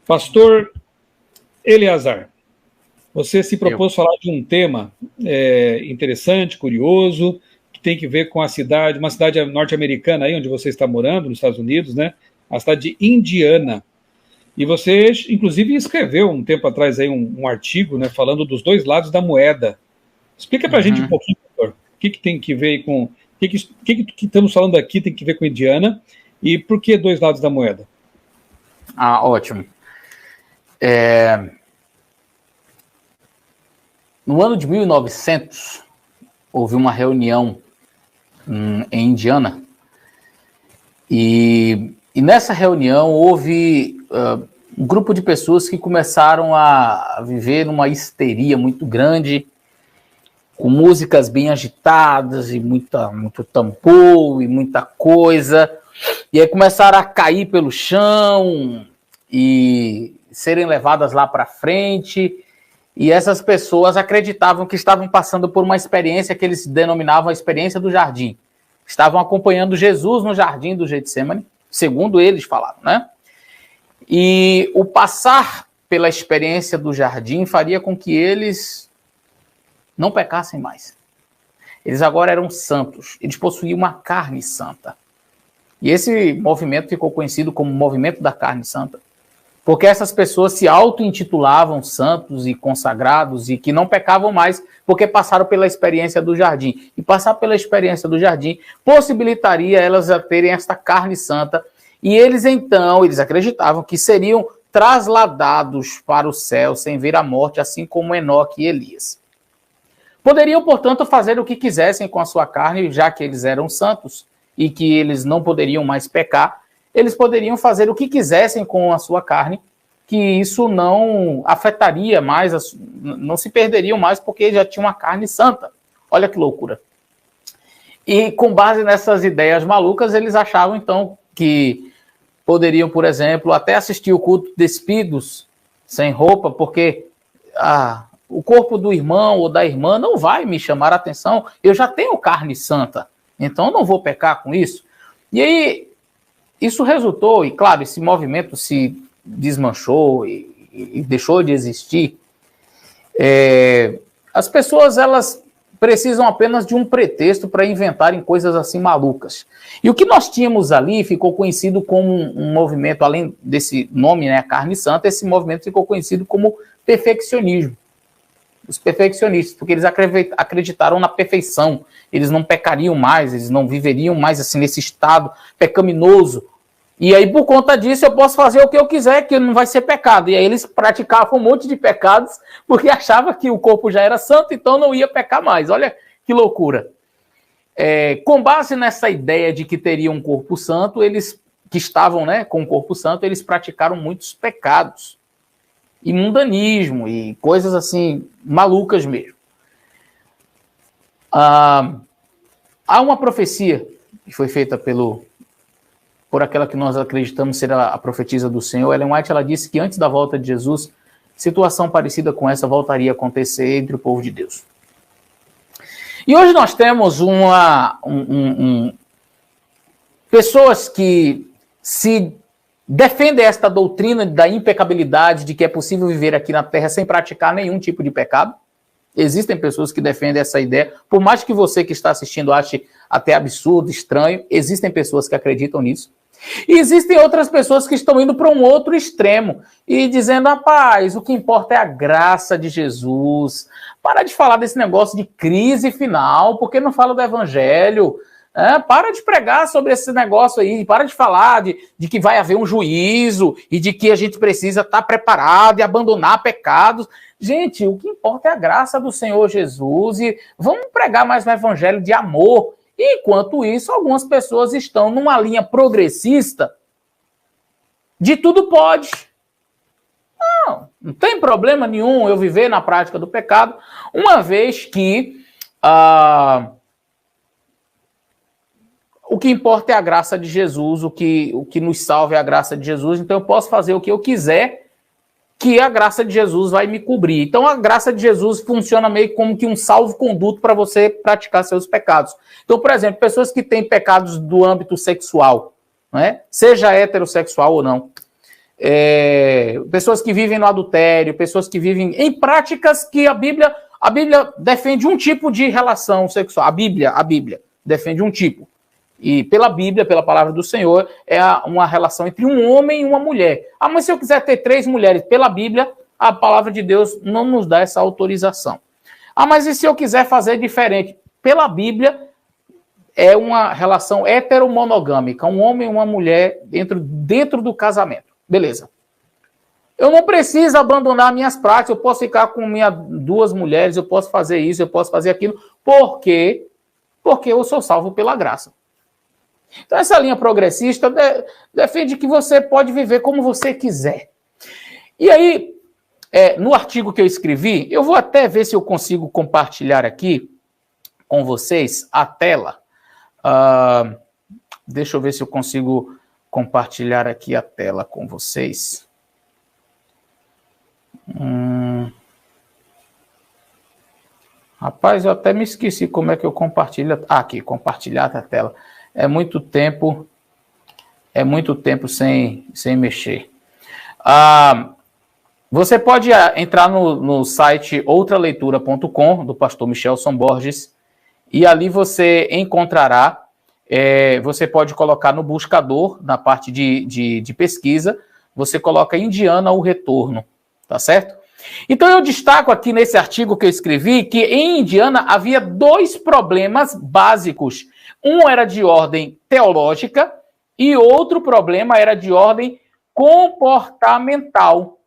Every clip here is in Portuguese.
Pastor Eleazar, você se propôs falar de um tema interessante, curioso, que tem que ver com a cidade, uma cidade norte-americana aí onde você está morando, nos Estados Unidos, né? A cidade de Indiana. E você, inclusive, escreveu um tempo atrás aí um artigo, né, falando dos dois lados da moeda. Explica para a gente um pouquinho, doutor, o que tem que ver com... O que estamos falando aqui tem que ver com Indiana e por que dois lados da moeda? Ótimo. No ano de 1900, houve uma reunião em Indiana e nessa reunião houve um grupo de pessoas que começaram a viver numa histeria muito grande, com músicas bem agitadas e muito tambor e muita coisa, e aí começaram a cair pelo chão e serem levadas lá para frente, e essas pessoas acreditavam que estavam passando por uma experiência que eles denominavam a experiência do jardim. Estavam acompanhando Jesus no jardim do Getsemane, segundo eles falaram, né? E o passar pela experiência do jardim faria com que eles não pecassem mais. Eles agora eram santos, eles possuíam uma carne santa. E esse movimento ficou conhecido como movimento da carne santa, porque essas pessoas se auto-intitulavam santos e consagrados e que não pecavam mais porque passaram pela experiência do jardim. E passar pela experiência do jardim possibilitaria elas a terem esta carne santa. E eles então, eles acreditavam que seriam trasladados para o céu sem ver a morte, assim como Enoque e Elias. Poderiam, portanto, fazer o que quisessem com a sua carne, já que eles eram santos e que eles não poderiam mais pecar, eles poderiam fazer o que quisessem com a sua carne, que isso não afetaria mais, não se perderiam mais, porque já tinham uma carne santa. Olha que loucura. E com base nessas ideias malucas, eles achavam, então, que poderiam, por exemplo, até assistir o culto despidos, sem roupa, porque o corpo do irmão ou da irmã não vai me chamar a atenção, eu já tenho carne santa, então eu não vou pecar com isso. E aí, isso resultou, e claro, esse movimento se desmanchou e deixou de existir. As pessoas, elas precisam apenas de um pretexto para inventarem coisas assim malucas. E o que nós tínhamos ali ficou conhecido como um movimento, além desse nome, né, carne santa, esse movimento ficou conhecido como perfeccionismo. Os perfeccionistas, porque eles acreditaram na perfeição, eles não pecariam mais, eles não viveriam mais assim nesse estado pecaminoso. E aí, por conta disso, eu posso fazer o que eu quiser, que não vai ser pecado. E aí eles praticavam um monte de pecados, porque achavam que o corpo já era santo, então não ia pecar mais. Olha que loucura. Com base nessa ideia de que teriam um corpo santo, eles que estavam, né, com o corpo santo, eles praticaram muitos pecados. E mundanismo, e coisas assim, malucas mesmo. Há uma profecia que foi feita por aquela que nós acreditamos ser a profetisa do Senhor. Ellen White, ela disse que antes da volta de Jesus, situação parecida com essa voltaria a acontecer entre o povo de Deus. E hoje nós temos pessoas que se defendem esta doutrina da impecabilidade, de que é possível viver aqui na Terra sem praticar nenhum tipo de pecado. Existem pessoas que defendem essa ideia, por mais que você que está assistindo ache até absurdo, estranho, existem pessoas que acreditam nisso. E existem outras pessoas que estão indo para um outro extremo e dizendo, rapaz, o que importa é a graça de Jesus. Para de falar desse negócio de crise final, porque não fala do evangelho. Para de pregar sobre esse negócio aí, para de falar de que vai haver um juízo e de que a gente precisa estar preparado e abandonar pecados. Gente, o que importa é a graça do Senhor Jesus e vamos pregar mais um evangelho de amor. E, enquanto isso, algumas pessoas estão numa linha progressista de tudo pode. Não tem problema nenhum eu viver na prática do pecado, uma vez que o que importa é a graça de Jesus, o que nos salva é a graça de Jesus, então eu posso fazer o que eu quiser, que a graça de Jesus vai me cobrir. Então a graça de Jesus funciona meio como que um salvo-conduto para você praticar seus pecados. Então, por exemplo, pessoas que têm pecados do âmbito sexual, né? Seja heterossexual ou não, pessoas que vivem no adultério, pessoas que vivem em práticas que a Bíblia defende um tipo de relação sexual. A Bíblia defende um tipo. E pela Bíblia, pela palavra do Senhor, é uma relação entre um homem e uma mulher. Mas se eu quiser ter 3 mulheres, pela Bíblia, a palavra de Deus não nos dá essa autorização. Mas e se eu quiser fazer diferente? Pela Bíblia, é uma relação heteromonogâmica, um homem e uma mulher dentro do casamento. Beleza. Eu não preciso abandonar minhas práticas, eu posso ficar com 2 mulheres, eu posso fazer isso, eu posso fazer aquilo. Por quê? Porque eu sou salvo pela graça. Então essa linha progressista defende que você pode viver como você quiser. E aí, no artigo que eu escrevi, eu vou até ver se eu consigo compartilhar aqui com vocês a tela. Deixa eu ver se eu consigo compartilhar aqui a tela com vocês. Rapaz, eu até me esqueci como é que eu compartilho. Aqui, compartilhar a tela. É muito tempo sem mexer. Você pode entrar no site outraleitura.com, do pastor Michelson Borges, e ali você encontrará, você pode colocar no buscador, na parte de pesquisa, você coloca Indiana o Retorno, tá certo? Então eu destaco aqui nesse artigo que eu escrevi que em Indiana havia 2 problemas básicos. Um era de ordem teológica e outro problema era de ordem comportamental.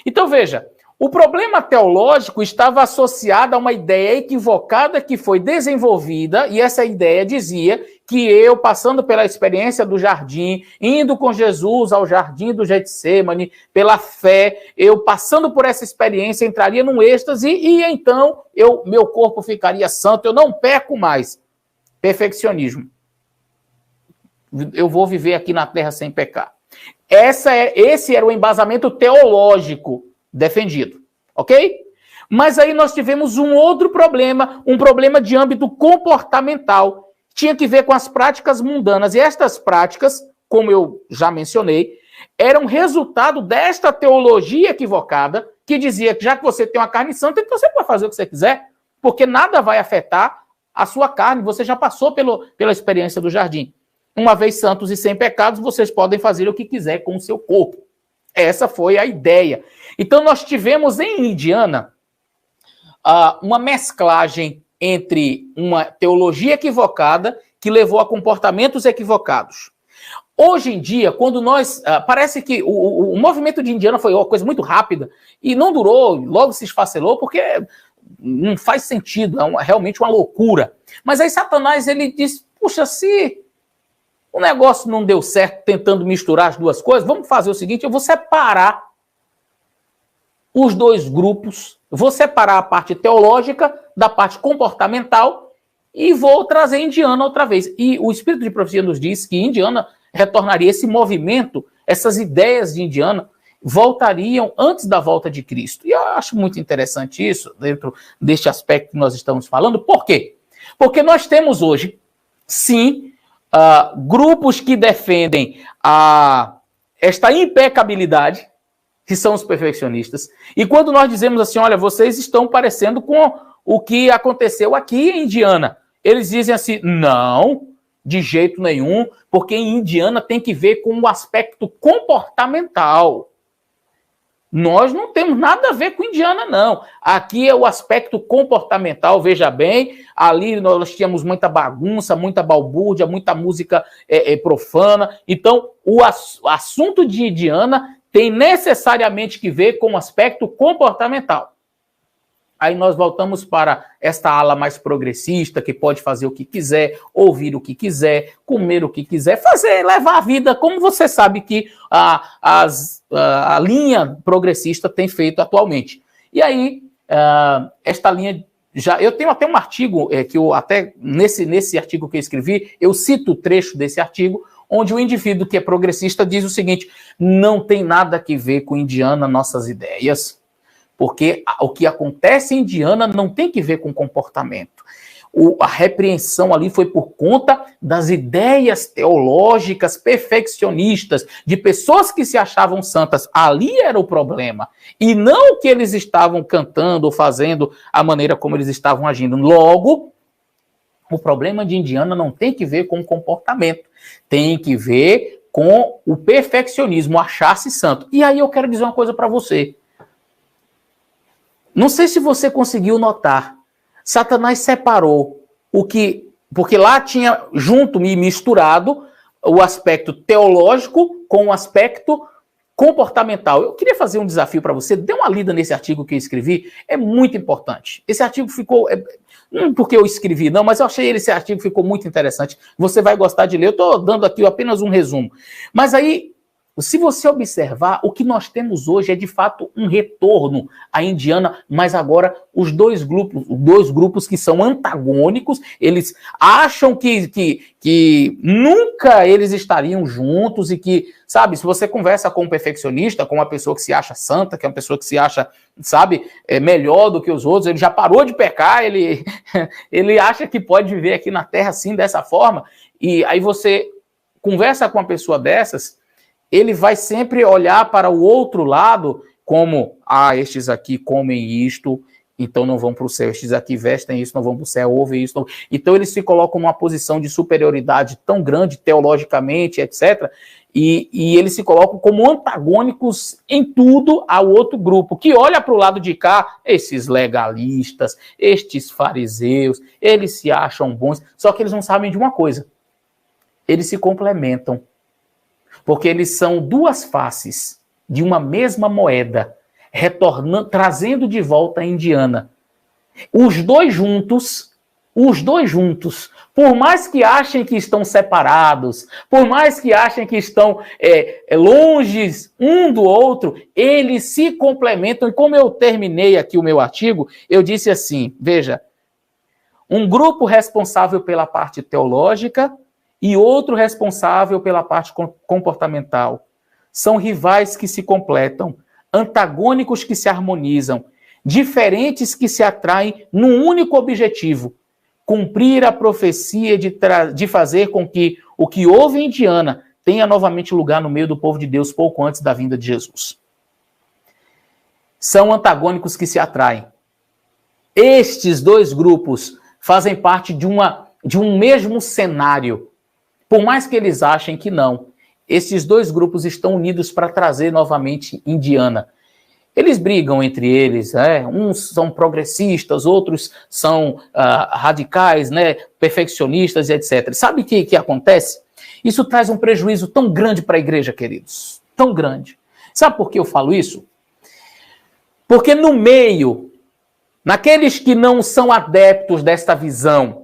Então veja, o problema teológico estava associado a uma ideia equivocada que foi desenvolvida, e essa ideia dizia que eu, passando pela experiência do jardim, indo com Jesus ao jardim do Getsemane, pela fé, eu passando por essa experiência, entraria num êxtase e então meu corpo ficaria santo, eu não peco mais. Perfeccionismo. Eu vou viver aqui na terra sem pecar. Esse era o embasamento teológico defendido, ok? Mas aí nós tivemos um outro problema, um problema de âmbito comportamental. Tinha que ver com as práticas mundanas. E estas práticas, como eu já mencionei, eram resultado desta teologia equivocada que dizia que já que você tem uma carne santa, então você pode fazer o que você quiser, porque nada vai afetar a sua carne, você já passou pela experiência do jardim. Uma vez santos e sem pecados, vocês podem fazer o que quiser com o seu corpo. Essa foi a ideia. Então nós tivemos em Indiana uma mesclagem entre uma teologia equivocada que levou a comportamentos equivocados. Hoje em dia, quando parece que o movimento de Indiana foi uma coisa muito rápida e não durou, logo se esfacelou, porque não faz sentido, realmente uma loucura. Mas aí Satanás, ele diz, puxa, se o negócio não deu certo tentando misturar as duas coisas, vamos fazer o seguinte, eu vou separar os 2 grupos, vou separar a parte teológica da parte comportamental e vou trazer Indiana outra vez. E o Espírito de Profecia nos diz que Indiana retornaria, esse movimento, essas ideias de Indiana voltariam antes da volta de Cristo. E eu acho muito interessante isso, dentro deste aspecto que nós estamos falando. Por quê? Porque nós temos hoje, sim, grupos que defendem esta impecabilidade, que são os perfeccionistas. E quando nós dizemos assim, olha, vocês estão parecendo com o que aconteceu aqui em Indiana, eles dizem assim, não, de jeito nenhum, porque em Indiana tem que ver com o aspecto comportamental. Nós não temos nada a ver com Indiana, não. Aqui é o aspecto comportamental, veja bem, ali nós tínhamos muita bagunça, muita balbúrdia, muita música profana. Então, o assunto de Indiana tem necessariamente que ver com o aspecto comportamental. Aí nós voltamos para esta ala mais progressista, que pode fazer o que quiser, ouvir o que quiser, comer o que quiser, levar a vida como você sabe que a linha progressista tem feito atualmente. E aí, esta linha, eu tenho até um artigo, que eu até, nesse artigo que eu escrevi, eu cito o trecho desse artigo, onde o indivíduo que é progressista diz o seguinte, não tem nada a ver com Indiana nossas ideias, porque o que acontece em Indiana não tem que ver com comportamento. a repreensão ali foi por conta das ideias teológicas perfeccionistas, de pessoas que se achavam santas. Ali era o problema. E não o que eles estavam cantando ou fazendo, a maneira como eles estavam agindo. Logo, o problema de Indiana não tem que ver com o comportamento, tem que ver com o perfeccionismo, achar-se santo. E aí eu quero dizer uma coisa para você. Não sei se você conseguiu notar, Satanás separou o que... Porque lá tinha junto e misturado o aspecto teológico com o aspecto comportamental. Eu queria fazer um desafio para você. Dê uma lida nesse artigo que eu escrevi. É muito importante. Esse artigo ficou... Não porque eu escrevi, não, mas eu achei esse artigo ficou muito interessante. Você vai gostar de ler. Eu estou dando aqui apenas um resumo. Mas aí, se você observar, o que nós temos hoje é, de fato, um retorno à Indiana, mas agora os dois grupos que são antagônicos, eles acham que nunca eles estariam juntos e que, sabe, se você conversa com um perfeccionista, com uma pessoa que se acha santa, que é uma pessoa que se acha, sabe, melhor do que os outros, ele já parou de pecar, ele acha que pode viver aqui na Terra assim, dessa forma, e aí você conversa com uma pessoa dessas, ele vai sempre olhar para o outro lado como, estes aqui comem isto, então não vão para o céu. Estes aqui vestem isso, não vão para o céu, ouvem isso. Não... Então eles se colocam numa posição de superioridade tão grande, teologicamente, etc., e eles se colocam como antagônicos em tudo ao outro grupo, que olha para o lado de cá, esses legalistas, estes fariseus, eles se acham bons, só que eles não sabem de uma coisa. Eles se complementam. Porque eles são duas faces de uma mesma moeda, trazendo de volta a Indiana. Os dois juntos, por mais que achem que estão separados, por mais que achem que estão longe um do outro, eles se complementam. E como eu terminei aqui o meu artigo, eu disse assim, veja, um grupo responsável pela parte teológica e outro responsável pela parte comportamental. São rivais que se completam, antagônicos que se harmonizam, diferentes que se atraem num único objetivo, cumprir a profecia de fazer com que o que houve em Indiana tenha novamente lugar no meio do povo de Deus pouco antes da vinda de Jesus. São antagônicos que se atraem. Estes dois grupos fazem parte de um mesmo cenário. Por mais que eles achem que não, esses dois grupos estão unidos para trazer novamente Indiana. Eles brigam entre eles, uns são progressistas, outros são radicais, perfeccionistas e etc. Sabe o que acontece? Isso traz um prejuízo tão grande para a igreja, queridos, tão grande. Sabe por que eu falo isso? Porque no meio, naqueles que não são adeptos desta visão,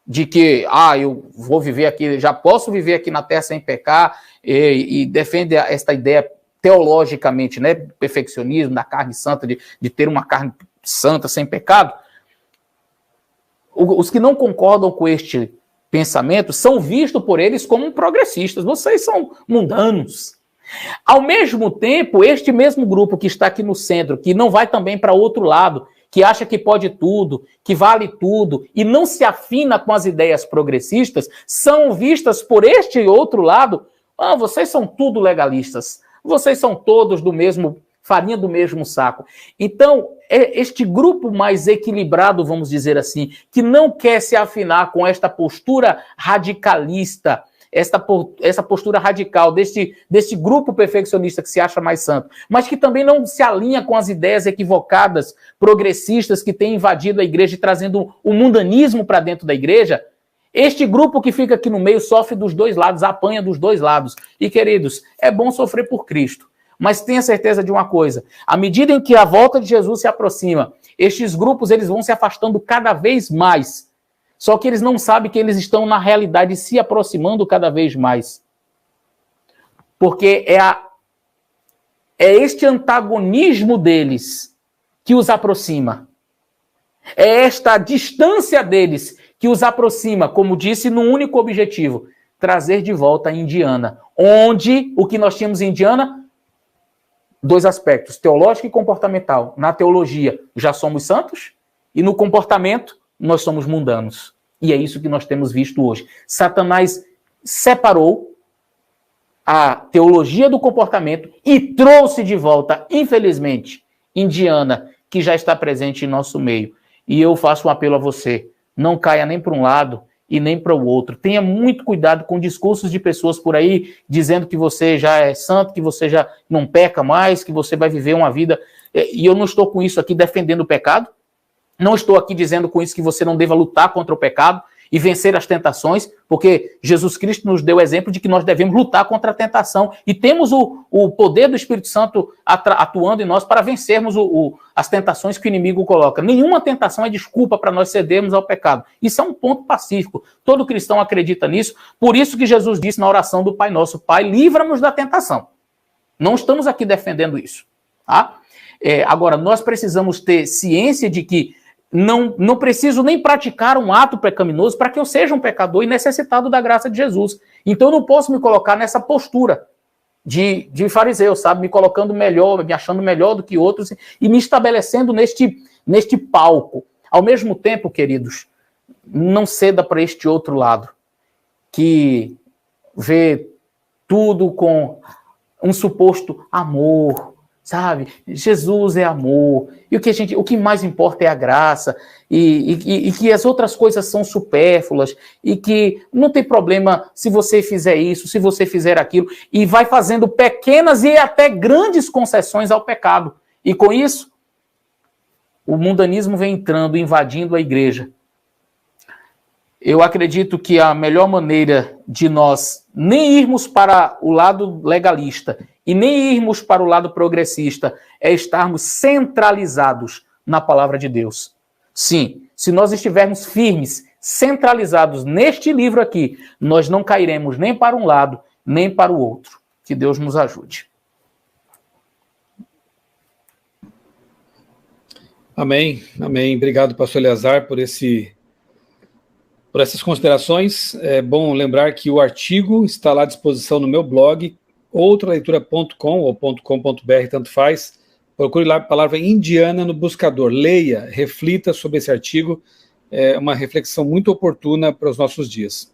de que, eu vou viver aqui, já posso viver aqui na Terra sem pecar, e defende esta ideia teologicamente, perfeccionismo, da carne santa, de ter uma carne santa sem pecado. Os que não concordam com este pensamento são vistos por eles como progressistas. Vocês são mundanos. Ao mesmo tempo, este mesmo grupo que está aqui no centro, que não vai também para outro lado, que acha que pode tudo, que vale tudo, e não se afina com as ideias progressistas, são vistas por este outro lado, vocês são tudo legalistas, vocês são todos farinha do mesmo saco. Então, este grupo mais equilibrado, vamos dizer assim, que não quer se afinar com esta postura radicalista, essa postura radical desse grupo perfeccionista que se acha mais santo, mas que também não se alinha com as ideias equivocadas, progressistas, que têm invadido a igreja e trazendo o mundanismo para dentro da igreja, este grupo que fica aqui no meio sofre dos dois lados, apanha dos dois lados. E, queridos, é bom sofrer por Cristo, mas tenha certeza de uma coisa, à medida em que a volta de Jesus se aproxima, estes grupos eles vão se afastando cada vez mais. Só que eles não sabem que eles estão, na realidade, se aproximando cada vez mais. Porque é este antagonismo deles que os aproxima. É esta distância deles que os aproxima, como disse, num único objetivo, trazer de volta a Indiana. Onde o que nós tínhamos em Indiana? Dois aspectos, teológico e comportamental. Na teologia, já somos santos, e no comportamento, nós somos mundanos. E é isso que nós temos visto hoje. Satanás separou a teologia do comportamento e trouxe de volta, infelizmente, Indiana, que já está presente em nosso meio. E eu faço um apelo a você, não caia nem para um lado e nem para o outro. Tenha muito cuidado com discursos de pessoas por aí, dizendo que você já é santo, que você já não peca mais, que você vai viver uma vida... E eu não estou com isso aqui defendendo o pecado, não estou aqui dizendo com isso que você não deva lutar contra o pecado e vencer as tentações, porque Jesus Cristo nos deu o exemplo de que nós devemos lutar contra a tentação e temos o poder do Espírito Santo atuando em nós para vencermos as tentações que o inimigo coloca. Nenhuma tentação é desculpa para nós cedermos ao pecado. Isso é um ponto pacífico. Todo cristão acredita nisso. Por isso que Jesus disse na oração do Pai Nosso: Pai, livra-nos da tentação. Não estamos aqui defendendo isso. Tá? Agora, nós precisamos ter ciência de que não preciso nem praticar um ato pecaminoso para que eu seja um pecador e necessitado da graça de Jesus. Então eu não posso me colocar nessa postura de fariseu, sabe? Me colocando melhor, me achando melhor do que outros e me estabelecendo neste palco. Ao mesmo tempo, queridos, não ceda para este outro lado, que vê tudo com um suposto amor, sabe? Jesus é amor. E o que mais importa é a graça. E que as outras coisas são supérfluas. E que não tem problema se você fizer isso, se você fizer aquilo. E vai fazendo pequenas e até grandes concessões ao pecado. E com isso, o mundanismo vem entrando, invadindo a igreja. Eu acredito que a melhor maneira de nós nem irmos para o lado legalista e nem irmos para o lado progressista é estarmos centralizados na palavra de Deus. Sim, se nós estivermos firmes, centralizados neste livro aqui, nós não cairemos nem para um lado, nem para o outro. Que Deus nos ajude. Amém, amém. Obrigado, pastor Eleazar, por essas considerações. É bom lembrar que o artigo está lá à disposição no meu blog, outraleitura.com ou .com.br, tanto faz. Procure lá a palavra Indiana no buscador. Leia, reflita sobre esse artigo. É uma reflexão muito oportuna para os nossos dias.